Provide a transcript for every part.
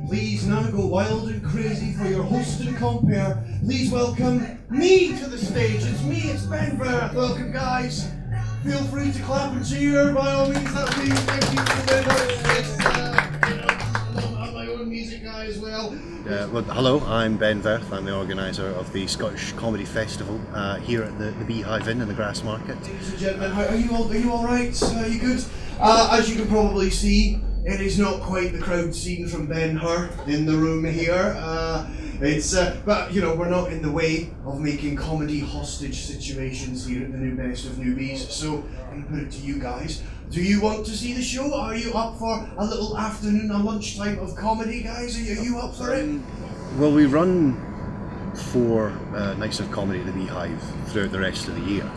Please now go wild and crazy for your host and compere. Please welcome me to the stage. It's me, it's Ben Verth. Welcome, guys. Feel free to clap and cheer by all means. That would be thank you for Ben Verth. I'm my own music guy as well. Well, hello, I'm Ben Verth. I'm the organiser of the Scottish Comedy Festival here at the Beehive Inn in the Grassmarket. Ladies and gentlemen, are you all right? Are you good? As you can probably see, it is not quite the crowd seen from Ben Hur in the room here. But you know, we're not in the way of making comedy hostage situations here at the New Best of Newbies. So I'm gonna put it to you guys. Do you want to see the show? Are you up for a little afternoon, a lunchtime of comedy, guys? Are you up for it? Well, we run 4 nights of comedy at the Beehive throughout the rest of the year.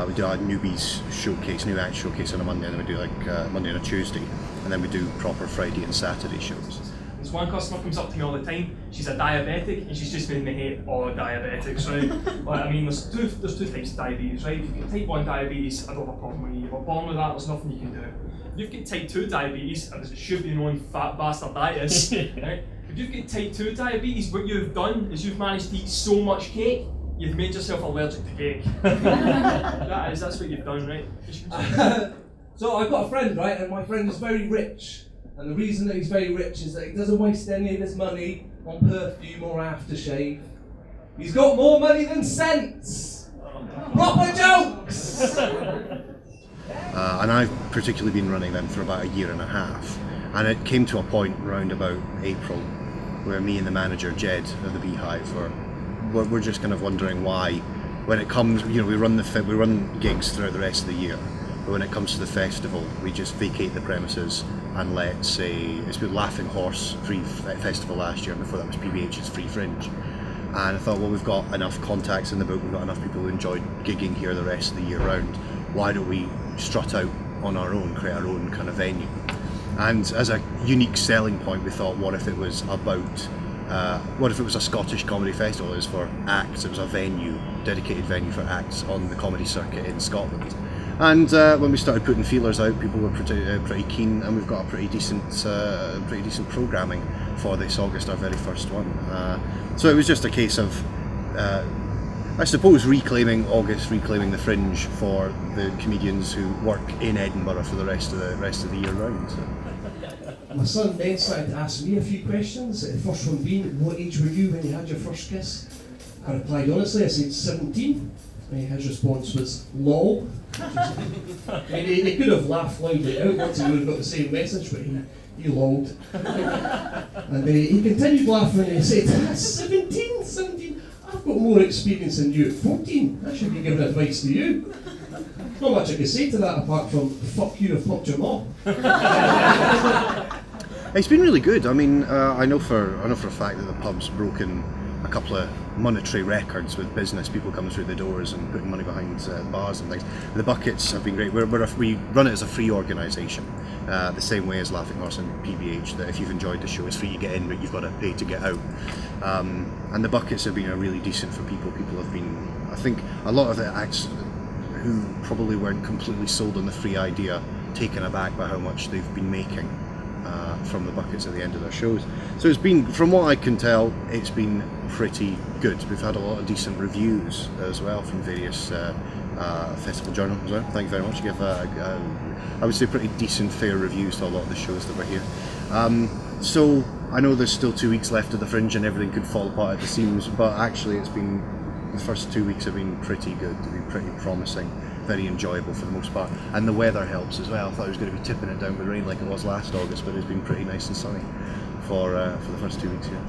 We do our newbies showcase, new act showcase on a Monday, and then we do like Monday and a Tuesday, and then we do proper Friday and Saturday shows. There's one customer comes up to me all the time. She's a diabetic, and she's just made me hate all diabetics, right? Like, I mean, there's two types of diabetes, right? If you've got type 1 diabetes, I don't have a problem with you. If you're born with that, there's nothing you can do. If you've got type 2 diabetes, and as it should be known, fat bastard that is, right? If you've got type 2 diabetes, what you've done is you've managed to eat so much cake, you've made yourself allergic to cake. That's what you've done, right? So I've got a friend, right, and my friend is very rich. And the reason that he's very rich is that he doesn't waste any of his money on perfume or aftershave. He's got more money than sense. Proper jokes! And I've particularly been running them for about a year and a half. And it came to a point round about April where me and the manager, Jed, of the Beehive, we're just kind of wondering why, when it comes, you know, we run gigs throughout the rest of the year, but when it comes to the festival, we just vacate the premises and let's say, it's been Laughing Horse Free Festival last year, and before that was PBH's Free Fringe. And I thought, well, we've got enough contacts in the book, we've got enough people who enjoy gigging here the rest of the year round. Why don't we strut out on our own, create our own kind of venue? And as a unique selling point, we thought, what if it was about what if it was a Scottish comedy festival? It was for acts, it was a venue, dedicated venue for acts on the comedy circuit in Scotland. And when we started putting feelers out, people were pretty keen, and we've got a pretty decent programming for this August, our very first one. So it was just a case of, I suppose, reclaiming August, reclaiming the Fringe for the comedians who work in Edinburgh for the rest of the year round. So. My son Ben started to ask me a few questions. The first one being, what age were you when you had your first kiss? I replied honestly, I said 17. His response was, lol. I mean, he could have laughed loudly out once he would have got the same message, but he lolled. And he continued laughing and he said, 17? I've got more experience than you at 14. I should be giving advice to you. Not much I can say to that apart from, fuck you, I've popped your mom. It's been really good. I mean, I know for a fact that the pub's broken a couple of monetary records with business people coming through the doors and putting money behind bars and things. The buckets have been great. We run it as a free organisation, the same way as Laughing Horse and PBH, that if you've enjoyed the show, it's free to get in, but you've got to pay to get out. And the buckets have been really decent for people. People have been, I think, a lot of the acts who probably weren't completely sold on the free idea, taken aback by how much they've been making from the buckets at the end of their shows. So it's been, from what I can tell, it's been pretty good. We've had a lot of decent reviews as well from various FestivalJournal as well. Thank you very much. You give, I would say, pretty decent, fair reviews to a lot of the shows that were here. So I know there's still 2 weeks left of the Fringe and everything could fall apart at the seams, but actually it's been, the first 2 weeks have been pretty good. They've been pretty promising, very enjoyable for the most part, and the weather helps as well. I thought it was going to be tipping it down with rain like it was last August, but it's been pretty nice and sunny for the first 2 weeks here.